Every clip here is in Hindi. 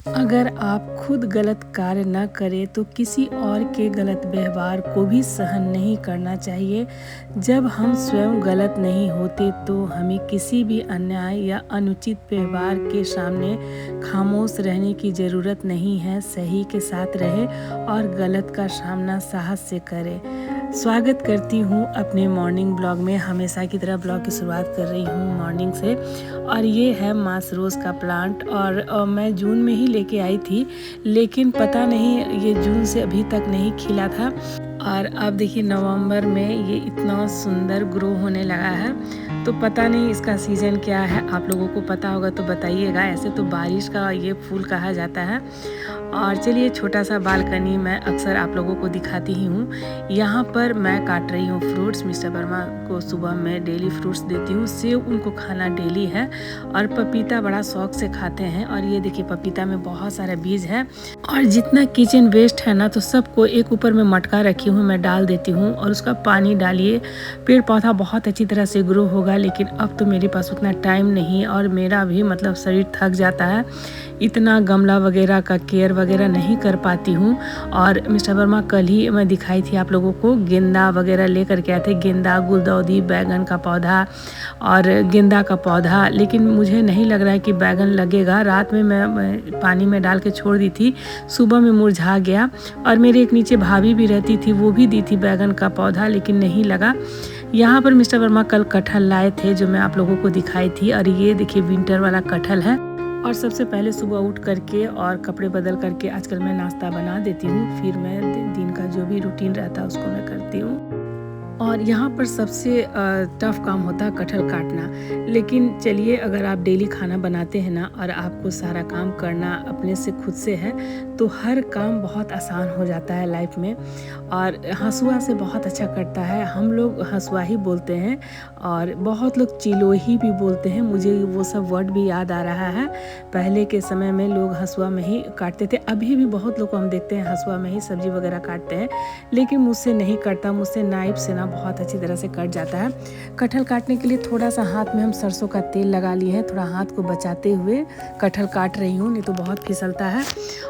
अगर आप खुद गलत कार्य न करें तो किसी और के गलत व्यवहार को भी सहन नहीं करना चाहिए। जब हम स्वयं गलत नहीं होते तो हमें किसी भी अन्याय या अनुचित व्यवहार के सामने खामोश रहने की ज़रूरत नहीं है। सही के साथ रहे और गलत का सामना साहस से करें। स्वागत करती हूँ अपने मॉर्निंग ब्लॉग में। हमेशा की तरह ब्लॉग की शुरुआत कर रही हूँ मॉर्निंग से, और ये है मास रोज़ का प्लांट। और मैं जून में ही लेके आई थी, लेकिन पता नहीं ये जून से अभी तक नहीं खिला था। और अब देखिए नवंबर में ये इतना सुंदर ग्रो होने लगा है। तो पता नहीं इसका सीज़न क्या है, आप लोगों को पता होगा तो बताइएगा। ऐसे तो बारिश का ये फूल कहा जाता है। और चलिए, छोटा सा बालकनी मैं अक्सर आप लोगों को दिखाती ही हूँ। यहाँ पर मैं काट रही हूँ फ्रूट्स। मिस्टर वर्मा को सुबह मैं डेली फ्रूट्स देती हूँ। सेब उनको खाना डेली है, और पपीता बड़ा शौक से खाते हैं। और ये देखिए पपीता में बहुत सारा बीज है। और जितना किचन वेस्ट है ना, तो सबको एक ऊपर में मटका रखी हूँ, मैं डाल देती हूँ और उसका पानी डालिए। पेड़ पौधा बहुत अच्छी तरह से ग्रो होगा। लेकिन अब तो मेरे पास उतना टाइम नहीं, और मेरा भी मतलब शरीर थक जाता है, इतना गमला वगैरह का केयर वगैरह नहीं कर पाती हूँ। और मिस्टर वर्मा कल ही मैं दिखाई थी आप लोगों को, गेंदा वगैरह लेकर के आए थे। गेंदा, गुलदाउदी, बैगन का पौधा और गेंदा का पौधा। लेकिन मुझे नहीं लग रहा है कि बैगन लगेगा। रात में मैं पानी में डाल के छोड़ दी थी, सुबह में मुरझा गया। और मेरे एक नीचे भाभी भी रहती थी, वो भी दी थी बैगन का पौधा, लेकिन नहीं लगा। यहाँ पर मिस्टर वर्मा कल कटहल लाए थे, जो मैं आप लोगों को दिखाई थी। और ये देखिए विंटर वाला कटहल है। और सबसे पहले सुबह उठ करके और कपड़े बदल करके आजकल मैं नाश्ता बना देती हूँ। फिर मैं दिन का जो भी रूटीन रहता है उसको मैं करती हूँ। और यहाँ पर सबसे टफ़ काम होता है कटहल काटना। लेकिन चलिए, अगर आप डेली खाना बनाते हैं ना, और आपको सारा काम करना अपने से खुद से है, तो हर काम बहुत आसान हो जाता है लाइफ में। और हंसुआ से बहुत अच्छा कटता है। हम लोग हंसुआ ही बोलते हैं, और बहुत लोग चिलोही भी बोलते हैं। मुझे वो सब वर्ड भी याद आ रहा है। पहले के समय में लोग हंसुआ में ही काटते थे। अभी भी बहुत लोग को हम देखते हैं हंसुआ में ही सब्जी वगैरह काटते हैं, लेकिन मुझसे नहीं कटता। मुझसे नाइफ से ना बहुत अच्छी तरह से कट जाता है। कटहल काटने के लिए थोड़ा सा हाथ में हम सरसों का तेल लगा लिए हैं, थोड़ा हाथ को बचाते हुए कटहल काट रही हूँ, नहीं तो बहुत फिसलता है।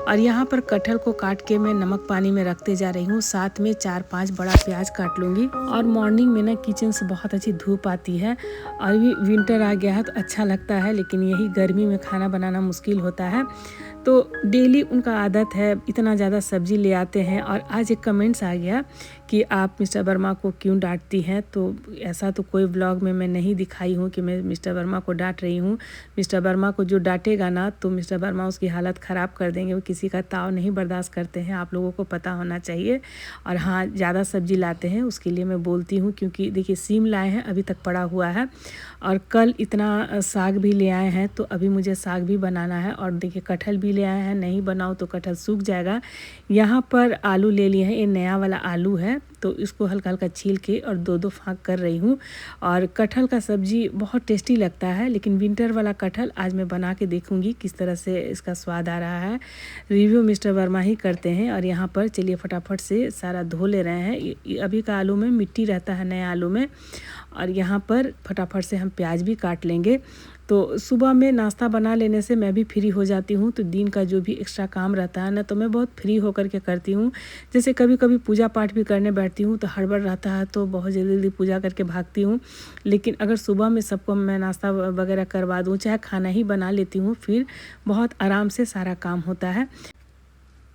और यहाँ पर कटहल को काट के मैं नमक पानी में रखते जा रही हूँ। साथ में 4-5 बड़ा प्याज काट लूँगी। और मॉर्निंग में ना किचन से बहुत अच्छी धूप आती है। और अभी विंटर आ गया है तो अच्छा लगता है, लेकिन यही गर्मी में खाना बनाना मुश्किल होता है। तो डेली उनका आदत है, इतना ज़्यादा सब्जी ले आते हैं। और आज एक कमेंट्स आ गया कि आप मिस्टर वर्मा को क्यों डांटती हैं। तो ऐसा तो कोई ब्लॉग में मैं नहीं दिखाई हूँ कि मैं मिस्टर वर्मा को डांट रही हूँ। मिस्टर वर्मा को जो डांटेगा ना, तो मिस्टर वर्मा उसकी हालत ख़राब कर देंगे। वो किसी का ताव नहीं बर्दाश्त करते हैं, आप लोगों को पता होना चाहिए। और हाँ, ज़्यादा सब्जी लाते हैं उसके लिए मैं बोलती हूँ, क्योंकि देखिए सीम लाए हैं, अभी तक पड़ा हुआ है। और कल इतना साग भी ले आए हैं, तो अभी मुझे साग भी बनाना है। और देखिए कटहल भी ले आए हैं, नहीं बनाओ तो कटहल सूख जाएगा। यहाँ पर आलू ले लिए हैं, ये नया वाला आलू है, तो इसको हल्का हल्का छील के और 2-2 फाँक कर रही हूँ। और कटहल का सब्ज़ी बहुत टेस्टी लगता है। लेकिन विंटर वाला कटहल आज मैं बना के देखूँगी किस तरह से इसका स्वाद आ रहा है। रिव्यू मिस्टर वर्मा ही करते हैं। और यहाँ पर चलिए फटाफट से सारा धो ले रहे हैं। अभी का आलू में मिट्टी रहता है, नया आलू में। और यहाँ पर फटाफट से हम प्याज भी काट लेंगे। तो सुबह में नाश्ता बना लेने से मैं भी फ्री हो जाती हूँ। तो दिन का जो भी एक्स्ट्रा काम रहता है ना, तो मैं बहुत फ्री होकर के करती हूँ। जैसे कभी कभी पूजा पाठ भी करने बैठती हूँ तो हड़बड़ रहता है, तो बहुत जल्दी जल्दी पूजा करके भागती हूँ। लेकिन अगर सुबह में सबको मैं नाश्ता वगैरह करवा दूँ, चाहे खाना ही बना लेती हूँ, फिर बहुत आराम से सारा काम होता है।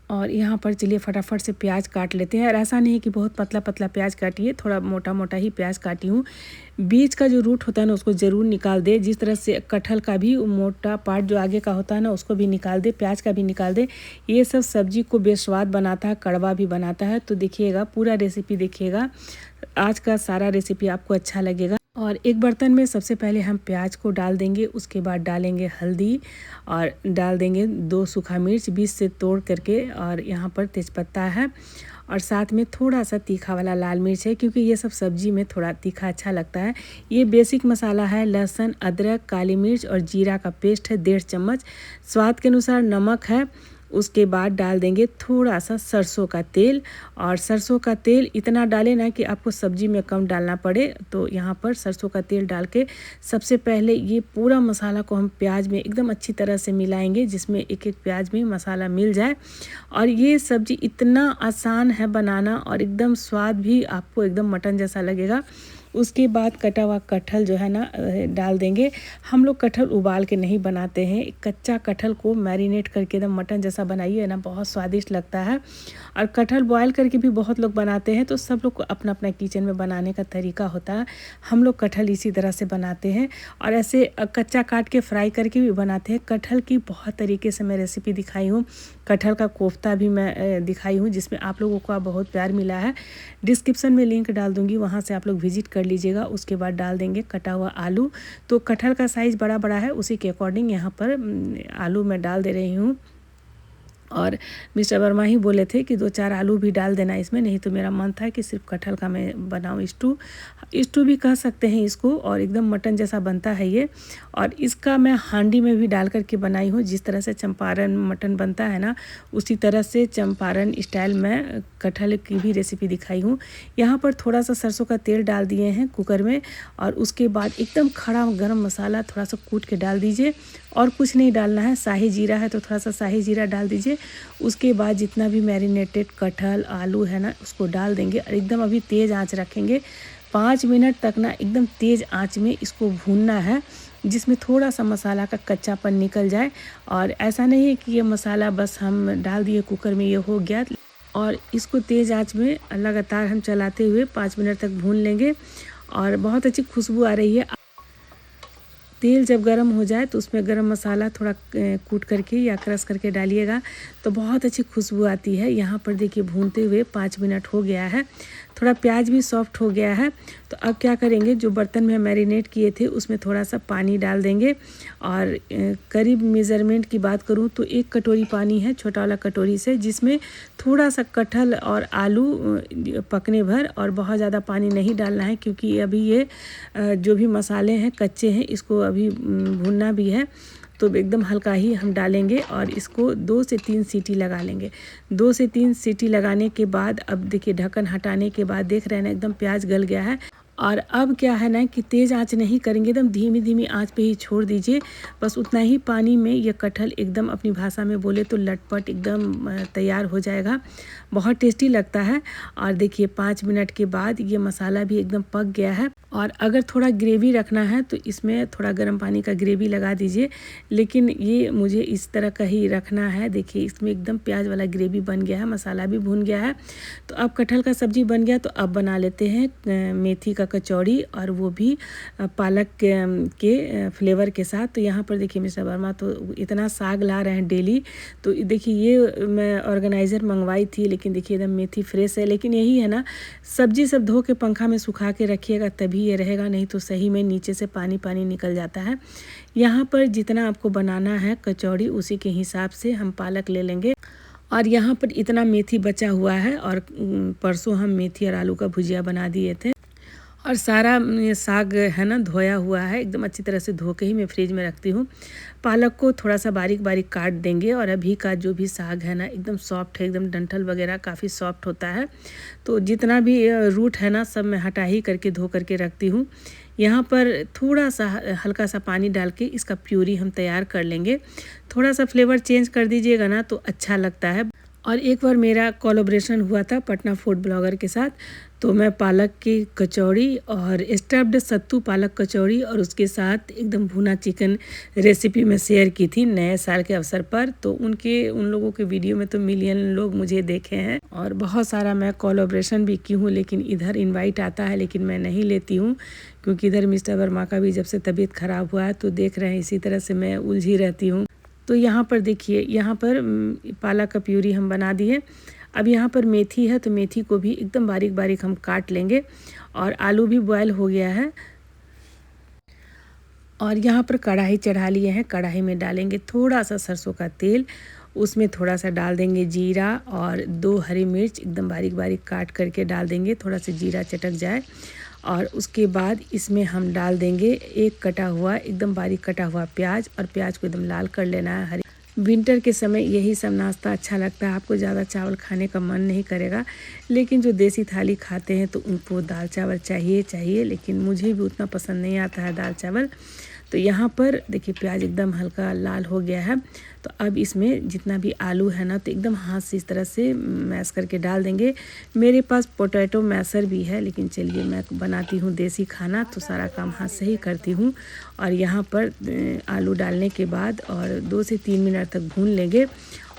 और यहाँ पर चलिए फटाफट से प्याज काट लेते हैं। और ऐसा नहीं कि बहुत पतला पतला प्याज काटिए, थोड़ा मोटा मोटा ही प्याज काटी हूँ। बीज का जो रूट होता है ना, उसको ज़रूर निकाल दे। जिस तरह से कटहल का भी मोटा पार्ट जो आगे का होता है ना, उसको भी निकाल दे, प्याज का भी निकाल दे। ये सब सब्जी को बेस्वाद बनाता है, कड़वा भी बनाता है। तो देखिएगा, पूरा रेसिपी देखिएगा, आज का सारा रेसिपी आपको अच्छा लगेगा। और एक बर्तन में सबसे पहले हम प्याज को डाल देंगे, उसके बाद डालेंगे हल्दी, और डाल देंगे 2 सूखा मिर्च बीच से तोड़ करके। और यहाँ पर तेज़पत्ता है, और साथ में थोड़ा सा तीखा वाला लाल मिर्च है, क्योंकि ये सब सब्जी में थोड़ा तीखा अच्छा लगता है। ये बेसिक मसाला है। लहसुन, अदरक, काली मिर्च और जीरा का पेस्ट है 1.5 चम्मच। स्वाद के अनुसार नमक है। उसके बाद डाल देंगे थोड़ा सा सरसों का तेल, और सरसों का तेल इतना डालें ना कि आपको सब्जी में कम डालना पड़े। तो यहाँ पर सरसों का तेल डाल के सबसे पहले ये पूरा मसाला को हम प्याज में एकदम अच्छी तरह से मिलाएंगे, जिसमें एक एक प्याज में मसाला मिल जाए। और ये सब्जी इतना आसान है बनाना और एकदम स्वाद भी आपको एकदम मटन जैसा लगेगा। उसके बाद कटा हुआ कटहल जो है ना डाल देंगे। हम लोग कटहल उबाल के नहीं बनाते हैं, कच्चा कटहल को मैरिनेट करके एकदम मटन जैसा बनाइए ना, बहुत स्वादिष्ट लगता है। और कटहल बॉयल करके भी बहुत लोग बनाते हैं, तो सब लोग को अपना अपना किचन में बनाने का तरीका होता है। हम लोग कटहल इसी तरह से बनाते हैं, और ऐसे कच्चा काट के फ्राई करके भी बनाते हैं। कटहल की बहुत तरीके से मैं रेसिपी दिखाई हूँ, कटहल का कोफ्ता भी मैं दिखाई हूँ, जिसमें आप लोगों को बहुत प्यार मिला है। डिस्क्रिप्शन में लिंक डाल दूँगी, वहाँ से आप लोग विजिट कर लीजिएगा। उसके बाद डाल देंगे कटा हुआ आलू। तो कटहल का साइज़ बड़ा बड़ा है, उसी के अकॉर्डिंग यहाँ पर आलू मैं डाल दे रही हूँ। और मिस्टर वर्मा ही बोले थे कि 2-4 आलू भी डाल देना इसमें, नहीं तो मेरा मन था कि सिर्फ कटहल का मैं बनाऊँ स्टू भी कह सकते हैं इसको, और एकदम मटन जैसा बनता है ये। और इसका मैं हांडी में भी डाल करके बनाई हूँ, जिस तरह से चंपारण मटन बनता है ना, उसी तरह से चंपारण स्टाइल में कटहल की भी रेसिपी दिखाई हूँ। यहाँ पर थोड़ा सा सरसों का तेल डाल दिए हैं कुकर में, और उसके बाद एकदम खड़ा गरम मसाला थोड़ा सा कूट के डाल दीजिए, और कुछ नहीं डालना है। शाही जीरा है तो थोड़ा सा शाही जीरा डाल दीजिए। उसके बाद जितना भी मैरिनेटेड कटहल आलू है ना, उसको डाल देंगे, और एकदम अभी तेज़ आंच रखेंगे। 5 मिनट तक ना एकदम तेज़ आंच में इसको भूनना है, जिसमें थोड़ा सा मसाला का कच्चापन निकल जाए। और ऐसा नहीं है कि ये मसाला बस हम डाल दिए कुकर में ये हो गया, और इसको तेज़ आंच में लगातार हम चलाते हुए 5 मिनट तक भून लेंगे, और बहुत अच्छी खुशबू आ रही है। तेल जब गरम हो जाए तो उसमें गरम मसाला थोड़ा कूट करके या क्रश करके डालिएगा, तो बहुत अच्छी खुशबू आती है। यहाँ पर देखिए भूनते हुए 5 मिनट हो गया है, थोड़ा प्याज भी सॉफ्ट हो गया है। तो अब क्या करेंगे, जो बर्तन में मैरिनेट किए थे उसमें थोड़ा सा पानी डाल देंगे, और करीब मेज़रमेंट की बात करूँ तो 1 कटोरी पानी है, छोटा वाला कटोरी से, जिसमें थोड़ा सा कटहल और आलू पकने भर, और बहुत ज़्यादा पानी नहीं डालना है, क्योंकि अभी ये जो भी मसाले हैं कच्चे हैं, इसको अभी भूनना भी है। तो एकदम हल्का ही हम डालेंगे, और इसको 2 से 3 सीटी लगा लेंगे। 2 से 3 सीटी लगाने के बाद अब देखिए ढक्कन हटाने के बाद देख रहे हैं ना एकदम प्याज गल गया है। और अब क्या है ना कि तेज़ आंच नहीं करेंगे, एकदम धीमी धीमी आंच पे ही छोड़ दीजिए। बस उतना ही पानी में ये कटहल एकदम अपनी भाषा में बोले तो लटपट एकदम तैयार हो जाएगा, बहुत टेस्टी लगता है। और देखिए 5 मिनट के बाद ये मसाला भी एकदम पक गया है। और अगर थोड़ा ग्रेवी रखना है तो इसमें थोड़ा गर्म पानी का ग्रेवी लगा दीजिए, लेकिन ये मुझे इस तरह का ही रखना है। देखिए इसमें एकदम प्याज वाला ग्रेवी बन गया है, मसाला भी भून गया है। तो अब कटहल का सब्ज़ी बन गया, तो अब बना लेते हैं मेथी का कचौड़ी, और वो भी पालक के फ्लेवर के साथ। तो यहाँ पर देखिए मिस्टर वर्मा तो इतना साग ला रहे हैं डेली। तो देखिए ये मैं ऑर्गेनाइज़र मंगवाई थी, लेकिन देखिए एकदम मेथी फ्रेश है। लेकिन यही है ना, सब्जी सब धो के पंखा में सुखा के रखिएगा तभी ये रहेगा, नहीं तो सही में नीचे से पानी पानी निकल जाता है। यहाँ पर जितना आपको बनाना है कचौड़ी, उसी के हिसाब से हम पालक ले लेंगे। और यहाँ पर इतना मेथी बचा हुआ है, और परसों हम मेथी और आलू का भुजिया बना दिए थे। और सारा ये साग है ना धोया हुआ है, एकदम अच्छी तरह से धो के ही मैं फ्रिज में रखती हूँ। पालक को थोड़ा सा बारीक बारीक काट देंगे, और अभी का जो भी साग है ना एकदम सॉफ्ट है, एकदम डंठल वगैरह काफ़ी सॉफ्ट होता है। तो जितना भी रूट है ना सब मैं हटा ही करके धो करके रखती हूँ। यहाँ पर थोड़ा सा हल्का सा पानी डाल के इसका प्यूरी हम तैयार कर लेंगे। थोड़ा सा फ्लेवर चेंज कर दीजिएगा ना तो अच्छा लगता है। और एक बार मेरा कोलैबोरेशन हुआ था पटना फूड ब्लॉगर के साथ, तो मैं पालक की कचौड़ी और स्टफ्ड सत्तू पालक कचौड़ी और उसके साथ एकदम भुना चिकन रेसिपी में शेयर की थी नए साल के अवसर पर। तो उन लोगों के वीडियो में तो मिलियन लोग मुझे देखे हैं, और बहुत सारा मैं कोलैबोरेशन भी की हूँ। लेकिन इधर इनवाइट आता है लेकिन मैं नहीं लेती हूँ, क्योंकि इधर मिस्टर वर्मा का भी जब से तबीयत ख़राब हुआ है तो देख रहे हैं इसी तरह से मैं उलझी रहती हूँ। तो यहाँ पर देखिए, यहाँ पर पालक का प्यूरी हम बना दिए। अब यहाँ पर मेथी है, तो मेथी को भी एकदम बारीक बारीक हम काट लेंगे, और आलू भी बॉयल हो गया है। और यहाँ पर कढ़ाई चढ़ा लिए हैं, कढ़ाई में डालेंगे थोड़ा सा सरसों का तेल, उसमें थोड़ा सा डाल देंगे जीरा, और 2 हरी मिर्च एकदम बारीक बारीक काट करके डाल देंगे, थोड़ा सा जीरा चटक जाए। और उसके बाद इसमें हम डाल देंगे एक कटा हुआ एकदम बारीक कटा हुआ प्याज, और प्याज को एकदम लाल कर लेना है। विंटर के समय यही सब नाश्ता अच्छा लगता है, आपको ज़्यादा चावल खाने का मन नहीं करेगा। लेकिन जो देसी थाली खाते हैं तो उनको दाल चावल चाहिए, लेकिन मुझे भी उतना पसंद नहीं आता है दाल चावल। तो यहाँ पर देखिए प्याज एकदम हल्का लाल हो गया है। तो अब इसमें जितना भी आलू है ना, तो एकदम हाथ से इस तरह से मैश करके डाल देंगे। मेरे पास पोटैटो मैशर भी है, लेकिन चलिए मैं बनाती हूँ देसी खाना, तो सारा काम हाथ से ही करती हूँ। और यहाँ पर आलू डालने के बाद और 2 से 3 मिनट तक भून लेंगे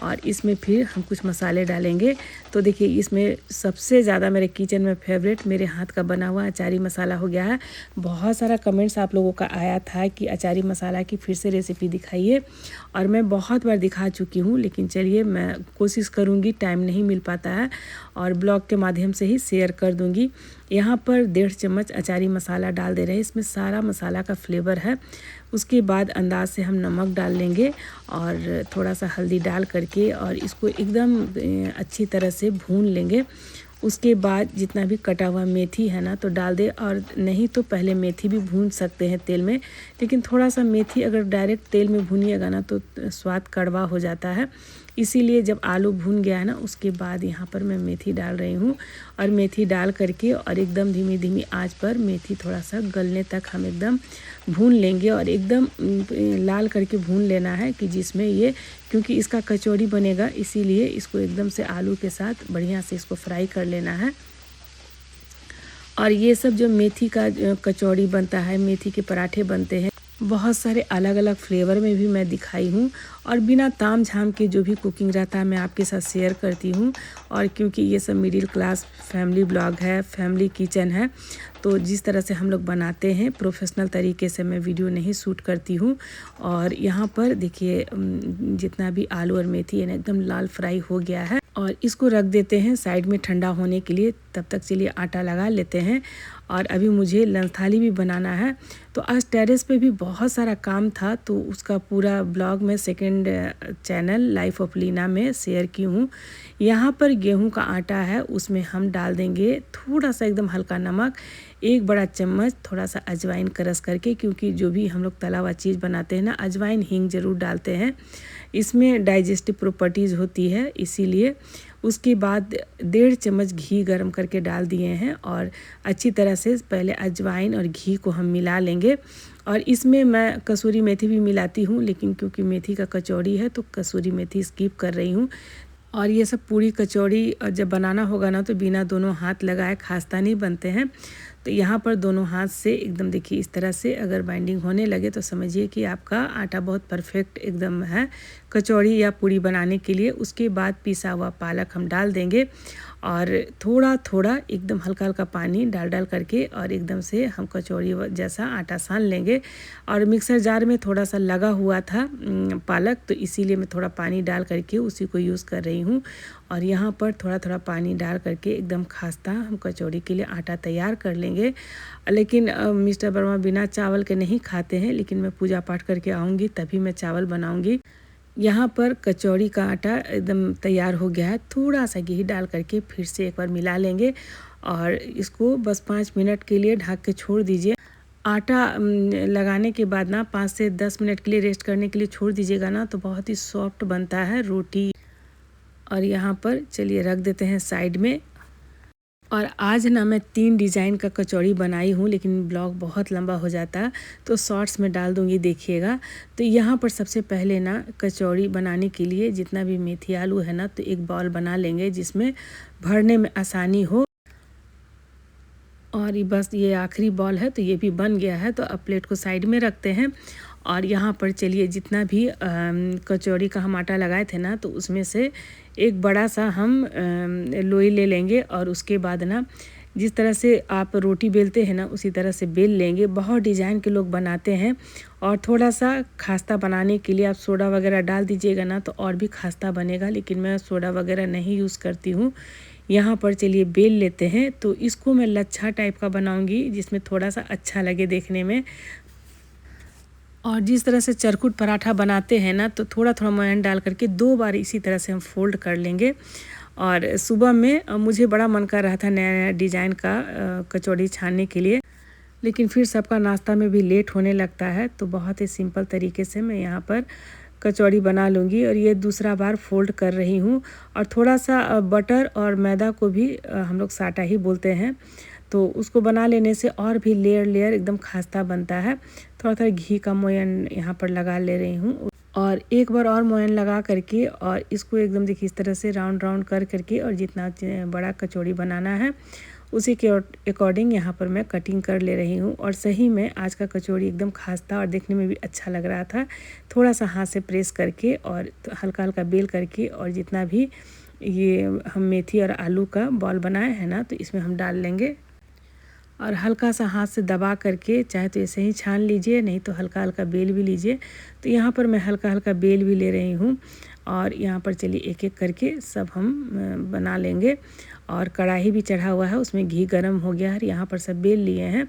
और इसमें फिर हम कुछ मसाले डालेंगे। तो देखिए इसमें सबसे ज़्यादा मेरे किचन में फेवरेट मेरे हाथ का बना हुआ अचारी मसाला हो गया है। बहुत सारा कमेंट्स आप लोगों का आया था कि अचारी मसाला की फिर से रेसिपी दिखाइए, और मैं बहुत बार दिखा चुकी हूँ, लेकिन चलिए मैं कोशिश करूँगी, टाइम नहीं मिल पाता है और ब्लॉग के माध्यम से ही शेयर कर दूँगी। यहाँ पर 1.5 चम्मच अचारी मसाला डाल दे रहे हैं, इसमें सारा मसाला का फ्लेवर है। उसके बाद अंदाज से हम नमक डाल लेंगे और थोड़ा सा हल्दी डाल करके और इसको एकदम अच्छी तरह से भून लेंगे। उसके बाद जितना भी कटा हुआ मेथी है ना, तो डाल दे, और नहीं तो पहले मेथी भी भून सकते हैं तेल में, लेकिन थोड़ा सा मेथी अगर डायरेक्ट तेल में भूनिएगा ना तो स्वाद कड़वा हो जाता है। इसीलिए जब आलू भून गया है ना, उसके बाद यहाँ पर मैं मेथी डाल रही हूँ, और मेथी डाल करके और एकदम धीमी धीमी आंच पर मेथी थोड़ा सा गलने तक हम एकदम भून लेंगे, और एकदम लाल करके भून लेना है कि जिसमें ये, क्योंकि इसका कचौड़ी बनेगा, इसीलिए इसको एकदम से आलू के साथ बढ़िया से इसको फ्राई कर लेना है। और ये सब जो मेथी का कचौड़ी बनता है, मेथी के पराठे बनते हैं, बहुत सारे अलग अलग फ्लेवर में भी मैं दिखाई हूँ, और बिना ताम झाम के जो भी कुकिंग रहता है मैं आपके साथ शेयर करती हूँ। और क्योंकि ये सब मिडिल क्लास फैमिली ब्लॉग है, फैमिली किचन है, तो जिस तरह से हम लोग बनाते हैं प्रोफेशनल तरीके से मैं वीडियो नहीं शूट करती हूँ। और यहाँ पर देखिए जितना भी आलू और मेथी है ना, एकदम लाल फ्राई हो गया है, और इसको रख देते हैं साइड में ठंडा होने के लिए। तब तक चलिए आटा लगा लेते हैं, और अभी मुझे लंच थाली भी बनाना है। तो आज टेरेस पे भी बहुत सारा काम था, तो उसका पूरा ब्लॉग मैं second channel life of Leena में शेयर की हूँ। यहाँ पर गेहूं का आटा है, उसमें हम डाल देंगे थोड़ा सा एकदम हल्का नमक, 1 बड़ा चम्मच थोड़ा सा अजवाइन क्रश करके, क्योंकि जो भी हम लोग तला हुआ चीज़ बनाते हैं ना, अजवाइन हींग ज़रूर डालते हैं, इसमें डाइजेस्टिव प्रॉपर्टीज़ होती है, इसीलिए। उसके बाद 1.5 चम्मच घी गरम करके डाल दिए हैं, और अच्छी तरह से पहले अजवाइन और घी को हम मिला लेंगे। और इसमें मैं कसूरी मेथी भी मिलाती हूँ, लेकिन क्योंकि मेथी का कचौड़ी है तो कसूरी मेथी स्किप कर रही हूँ। और ये सब पूरी कचौड़ी जब बनाना होगा ना, तो बिना दोनों हाथ लगाए खास्ता नहीं बनते हैं। तो यहाँ पर दोनों हाथ से एकदम देखिए इस तरह से अगर बाइंडिंग होने लगे तो समझिए कि आपका आटा बहुत परफेक्ट एकदम है कचौड़ी या पूरी बनाने के लिए। उसके बाद पिसा हुआ पालक हम डाल देंगे, और थोड़ा थोड़ा एकदम हल्का हल्का पानी डाल डाल करके और एकदम से हम कचौड़ी जैसा आटा सान लेंगे। और मिक्सर जार में थोड़ा सा लगा हुआ था पालक, तो इसीलिए मैं थोड़ा पानी डाल करके उसी को यूज़ कर रही हूँ। और यहाँ पर थोड़ा थोड़ा पानी डाल करके एकदम खास्ता हम कचौड़ी के लिए आटा तैयार कर लेंगे। लेकिन मिस्टर वर्मा बिना चावल के नहीं खाते हैं, लेकिन मैं पूजा पाठ करके आऊँगी तभी मैं चावल बनाऊँगी। यहाँ पर कचौड़ी का आटा एकदम तैयार हो गया है, थोड़ा सा घी डाल करके फिर से एक बार मिला लेंगे, और इसको बस 5 मिनट के लिए ढक के छोड़ दीजिए। आटा लगाने के बाद ना 5 से 10 मिनट के लिए रेस्ट करने के लिए छोड़ दीजिएगा ना, तो बहुत ही सॉफ्ट बनता है रोटी। और यहाँ पर चलिए रख देते हैं साइड में। और आज ना मैं 3 डिज़ाइन का कचौड़ी बनाई हूँ, लेकिन ब्लॉग बहुत लंबा हो जाता तो शॉर्ट्स में डाल दूँगी, देखिएगा। तो यहाँ पर सबसे पहले ना कचौड़ी बनाने के लिए जितना भी मेथी आलू है ना, तो एक बॉल बना लेंगे जिसमें भरने में आसानी हो। और ये बस ये आखिरी बॉल है, तो ये भी बन गया है। तो अब प्लेट को साइड में रखते हैं। और यहाँ पर चलिए जितना भी कचौड़ी का हम आटा लगाए थे ना, तो उसमें से एक बड़ा सा हम लोई ले लेंगे, और उसके बाद ना जिस तरह से आप रोटी बेलते हैं ना, उसी तरह से बेल लेंगे। बहुत डिज़ाइन के लोग बनाते हैं, और थोड़ा सा खास्ता बनाने के लिए आप सोडा वगैरह डाल दीजिएगा ना, तो और भी खास्ता बनेगा, लेकिन मैं सोडा वगैरह नहीं यूज़ करती हूँ। यहाँ पर चलिए बेल लेते हैं। तो इसको मैं लच्छा टाइप का बनाऊँगी, जिसमें थोड़ा सा अच्छा लगे देखने में। और जिस तरह से चरकुट पराठा बनाते हैं ना, तो थोड़ा थोड़ा मोयन डाल करके 2 बार इसी तरह से हम फोल्ड कर लेंगे। और सुबह में मुझे बड़ा मन कर रहा था नया नया डिज़ाइन का कचौड़ी छानने के लिए, लेकिन फिर सबका नाश्ता में भी लेट होने लगता है, तो बहुत ही सिंपल तरीके से मैं यहाँ पर कचौड़ी बना लूँगी। और ये दूसरा बार फोल्ड कर रही हूँ। और थोड़ा सा बटर और मैदा को भी हम लोग साटा ही बोलते हैं, तो उसको बना लेने से और भी लेयर लेयर एकदम खास्ता बनता है। थोड़ा थोड़ा घी का मोयन यहाँ पर लगा ले रही हूँ, और एक बार और मोयन लगा करके और इसको एकदम देखिए इस तरह से राउंड राउंड कर करके, और जितना बड़ा कचौड़ी बनाना है उसी के अकॉर्डिंग यहाँ पर मैं कटिंग कर ले रही हूँ। और सही में आज का कचौड़ी एकदम खास था और देखने में भी अच्छा लग रहा था। थोड़ा सा हाथ से प्रेस करके और हल्का हल्का बेल करके, और जितना भी ये हम मेथी और आलू का बॉल बनाए हैं ना, तो इसमें हम डाल लेंगे। और हल्का सा हाथ से दबा करके, चाहे तो ऐसे ही छान लीजिए, नहीं तो हल्का हल्का बेल भी लीजिए। तो यहाँ पर मैं हल्का हल्का बेल भी ले रही हूँ। और यहाँ पर चलिए एक एक करके सब हम बना लेंगे। और कढ़ाई भी चढ़ा हुआ है, उसमें घी गर्म हो गया है। यहाँ पर सब बेल लिए हैं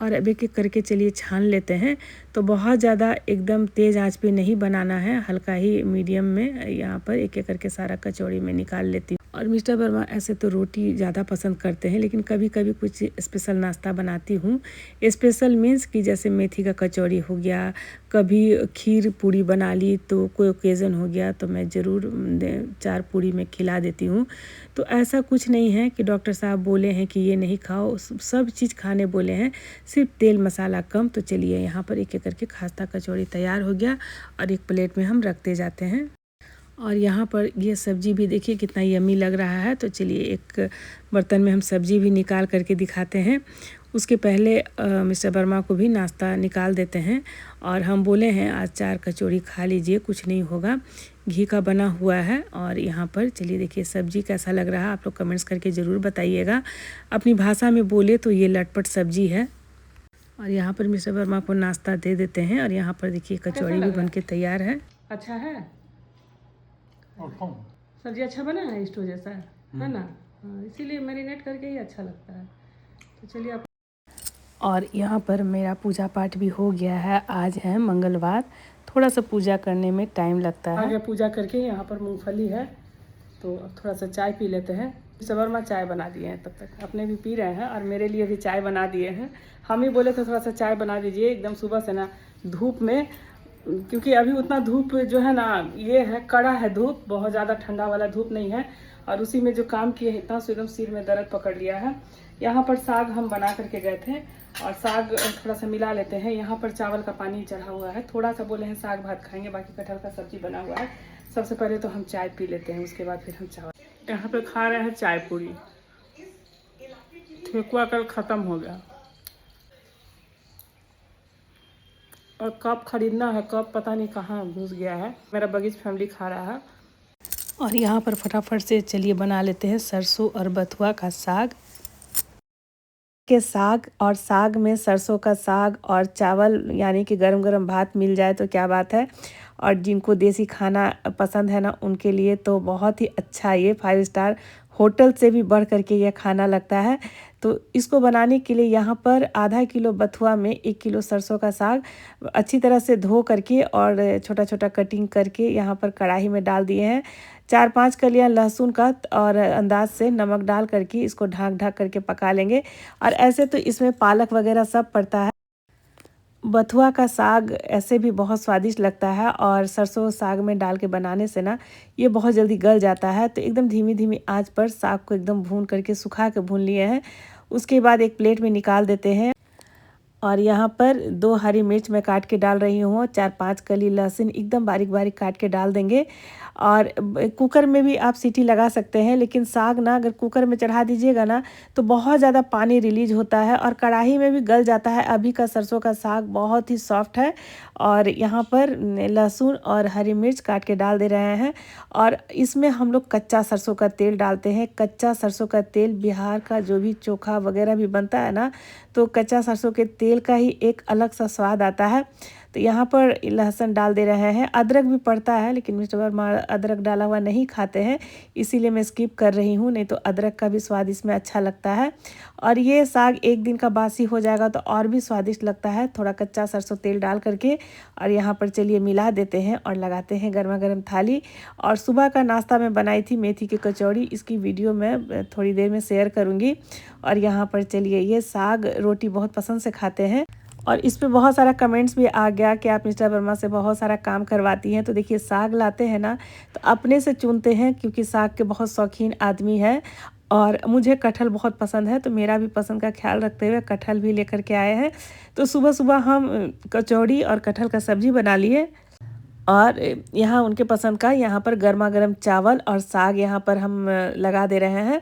और अब एक एक करके चलिए छान लेते हैं। तो बहुत ज़्यादा एकदम तेज़ आंच पे नहीं बनाना है, हल्का ही मीडियम में यहाँ पर एक एक करके सारा कचौड़ी में निकाल लेती हूँ। और मिस्टर वर्मा ऐसे तो रोटी ज़्यादा पसंद करते हैं, लेकिन कभी कभी कुछ स्पेशल नाश्ता बनाती हूँ। स्पेशल मीन्स कि जैसे मेथी का कचौड़ी हो गया, कभी खीर पूड़ी बना ली, तो कोई ओकेज़न हो गया तो मैं ज़रूर 4 पूड़ी में खिला देती हूँ। तो ऐसा कुछ नहीं है कि डॉक्टर साहब बोले हैं कि ये नहीं खाओ, सब चीज़ खाने बोले हैं, सिर्फ तेल मसाला कम। तो चलिए यहाँ पर एक एक करके खास्ता कचौड़ी तैयार हो गया और एक प्लेट में हम रखते जाते हैं। और यहाँ पर ये सब्ज़ी भी देखिए कितना यम्मी लग रहा है। तो चलिए एक बर्तन में हम सब्ज़ी भी निकाल करके दिखाते हैं। उसके पहले मिस्टर वर्मा को भी नाश्ता निकाल देते हैं। और हम बोले हैं आज 4 कचौड़ी खा लीजिए, कुछ नहीं होगा, घी का बना हुआ है। और यहाँ पर चलिए देखिए सब्ज़ी कैसा लग रहा है, आप लोग कमेंट्स करके ज़रूर बताइएगा। अपनी भाषा में बोले तो ये लटपट सब्ज़ी है। और यहाँ पर मिस्टर वर्मा को नाश्ता दे देते हैं। और यहाँ पर देखिए कचौड़ी भी बन के तैयार है। अच्छा है, सब्जी अच्छा बना है, स्टोव जैसा है ना। हाँ, इसीलिए मैरिनेट करके ही अच्छा लगता है। तो चलिए आप। और यहाँ पर मेरा पूजा पाठ भी हो गया है। आज है मंगलवार, थोड़ा सा पूजा करने में टाइम लगता है। आगे पूजा करके यहाँ पर मूंगफली है, तो थोड़ा सा चाय पी लेते हैं। वर्मा चाय बना दिए हैं, तब तक अपने भी पी रहे हैं और मेरे लिए भी चाय बना दिए हैं। हम ही बोले थे थोड़ा सा चाय बना दीजिए एकदम सुबह से ना धूप में, क्योंकि अभी उतना धूप जो है ना, ये है कड़ा है धूप, बहुत ज़्यादा ठंडा वाला धूप नहीं है। और उसी में जो काम किए इतना से एकदम सिर में दर्द पकड़ लिया है। यहाँ पर साग हम बना करके गए थे, और साग थोड़ा सा मिला लेते हैं। यहाँ पर चावल का पानी चढ़ा हुआ है, थोड़ा सा बोले हैं साग भात खाएंगे, बाकी कटहल का सब्जी बना हुआ है। सबसे पहले तो हम चाय पी लेते हैं, उसके बाद फिर हम चावल। यहाँ पे खा रहे हैं चाय पूरी, ठेकुआ कल ख़त्म हो गया। और कप खरीदना है, कप पता नहीं कहाँ घुस गया है। मेरा बगीच फैमिली खा रहा है। और यहाँ पर फटाफट से चलिए बना लेते हैं सरसों और बथुआ का साग। और साग में सरसों का साग और चावल यानी कि गरम गरम भात मिल जाए तो क्या बात है। और जिनको देसी खाना पसंद है ना, उनके लिए तो बहुत ही अच्छा, ये 5 स्टार होटल से भी बढ़ करके यह खाना लगता है। तो इसको बनाने के लिए यहाँ पर आधा किलो बथुआ में 1 किलो सरसों का साग अच्छी तरह से धो करके और छोटा छोटा कटिंग करके यहाँ पर कढ़ाई में डाल दिए हैं। 4-5 कलियाँ लहसुन का और अंदाज से नमक डाल करके इसको ढक करके पका लेंगे। और ऐसे तो इसमें पालक वगैरह सब पड़ता है। बथुआ का साग ऐसे भी बहुत स्वादिष्ट लगता है, और सरसों साग में डाल के बनाने से ना ये बहुत जल्दी गल जाता है। तो एकदम धीमी धीमी आंच पर साग को एकदम भून करके सुखा के भून लिए हैं। उसके बाद एक प्लेट में निकाल देते हैं। और यहाँ पर 2 हरी मिर्च मैं काट के डाल रही हूँ, 4-5 कली लहसुन एकदम बारीक बारीक काट के डाल देंगे। और कुकर में भी आप सीटी लगा सकते हैं, लेकिन साग ना अगर कुकर में चढ़ा दीजिएगा ना तो बहुत ज़्यादा पानी रिलीज होता है और कढ़ाई में भी गल जाता है। अभी का सरसों का साग बहुत ही सॉफ्ट है। और यहाँ पर लहसुन और हरी मिर्च काट के डाल दे रहे हैं। और इसमें हम लोग कच्चा सरसों का तेल डालते हैं। कच्चा सरसों का तेल, बिहार का जो भी चोखा वगैरह भी बनता है ना, तो कच्चा सरसों के तेल का ही एक अलग सा स्वाद आता है। तो यहाँ पर लहसुन डाल दे रहे हैं। अदरक भी पड़ता है, लेकिन मिस्टर वर्मा अदरक डाला हुआ नहीं खाते हैं, इसीलिए मैं स्किप कर रही हूँ, नहीं तो अदरक का भी स्वाद इसमें अच्छा लगता है। और ये साग एक दिन का बासी हो जाएगा तो और भी स्वादिष्ट लगता है, थोड़ा कच्चा सरसों तेल डाल करके। और यहाँ पर चलिए मिला देते हैं और लगाते हैं गर्मा गर्म थाली। और सुबह का नाश्ता मैं बनाई थी मेथी की कचौड़ी, इसकी वीडियो मैं थोड़ी देर में शेयर करूँगी। और यहाँ पर चलिए ये साग रोटी बहुत पसंद से खाते हैं। और इस पे बहुत सारा कमेंट्स भी आ गया कि आप मिस्टर वर्मा से बहुत सारा काम करवाती हैं। तो देखिए साग लाते हैं ना तो अपने से चुनते हैं, क्योंकि साग के बहुत शौकीन आदमी है और मुझे कटहल बहुत पसंद है, तो मेरा भी पसंद का ख्याल रखते हुए कटहल भी लेकर के आए हैं। तो सुबह सुबह हम कचौड़ी और कटहल का सब्जी बना लिए और यहाँ उनके पसंद का यहाँ पर गर्मा गर्म चावल और साग यहाँ पर हम लगा दे रहे हैं।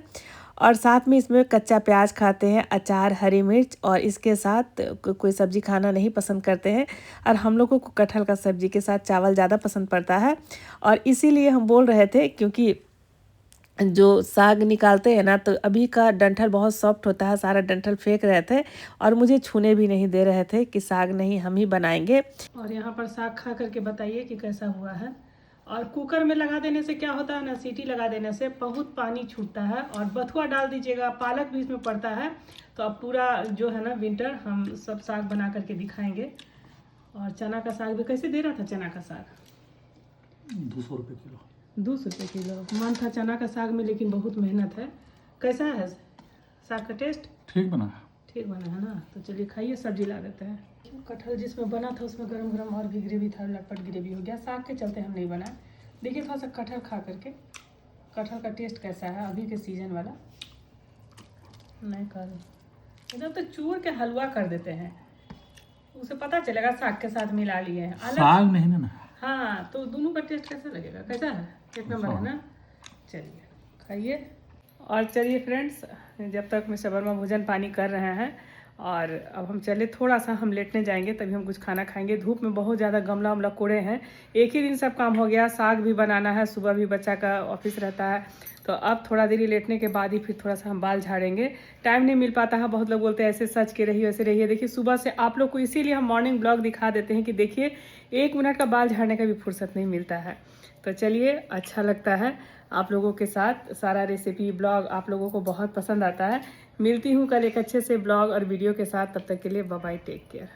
और साथ में इसमें कच्चा प्याज खाते हैं, अचार, हरी मिर्च, और इसके साथ कोई सब्ज़ी खाना नहीं पसंद करते हैं। और हम लोगों को कटहल का सब्ज़ी के साथ चावल ज़्यादा पसंद पड़ता है। और इसीलिए हम बोल रहे थे, क्योंकि जो साग निकालते हैं ना तो अभी का डंठल बहुत सॉफ्ट होता है, सारा डंठल फेंक रहे थे और मुझे छूने भी नहीं दे रहे थे कि साग नहीं हम ही बनाएंगे। और यहाँ पर साग खा करके बताइए कि कैसा हुआ है। और कुकर में लगा देने से क्या होता है ना, सीटी लगा देने से बहुत पानी छूटता है। और बथुआ डाल दीजिएगा, पालक भी इसमें पड़ता है। तो अब पूरा जो है ना विंटर हम सब साग बना करके दिखाएंगे। और चना का साग भी कैसे दे रहा था, चना का साग 200 रुपये किलो। 200 रुपये किलो मन था चना का साग में, लेकिन बहुत मेहनत है। कैसा है साग का टेस्ट? ठीक बना है। ठीक बना है ना। तो चलिए खाइए, सब्जी ला देते हैं। कटहल जिसमें बना था उसमें गरम गरम और भी ग्रेवी था, लटपट ग्रेवी हो गया। साग के चलते हम नहीं बनाए। देखिए थोड़ा सा कटहल खा करके कटहल का टेस्ट कैसा है अभी के सीजन वाला। नहीं कर इधर तो चूर के हलवा कर देते हैं, उसे पता चलेगा साग के साथ मिला लिए हैं। साग नहीं ना। हाँ तो दोनों का टेस्ट कैसा लगेगा, कैसा है? एक नंबर है ना। चलिए खाइए। और चलिए फ्रेंड्स, जब तक मिस्टर वर्मा भोजन पानी कर रहे हैं और अब हम चले, थोड़ा सा हम लेटने जाएंगे तभी हम कुछ खाना खाएंगे। धूप में बहुत ज़्यादा गमला वमला कोड़े हैं, एक ही दिन सब काम हो गया। साग भी बनाना है, सुबह भी बच्चा का ऑफिस रहता है, तो अब थोड़ा देरी लेटने के बाद ही फिर थोड़ा सा हम बाल झाड़ेंगे। टाइम नहीं मिल पाता है, बहुत लोग बोलते हैं ऐसे सच के रहिए वैसे रहिए। देखिए सुबह से आप लोग को इसीलिए हम मॉर्निंग ब्लॉग दिखा देते हैं कि देखिए 1 मिनट का बाल झाड़ने का भी फुर्सत नहीं मिलता है। तो चलिए, अच्छा लगता है आप लोगों के साथ सारा रेसिपी ब्लॉग, आप लोगों को बहुत पसंद आता है। मिलती हूँ कल एक अच्छे से ब्लॉग और वीडियो के साथ, तब तक के लिए बाय बाय, टेक केयर।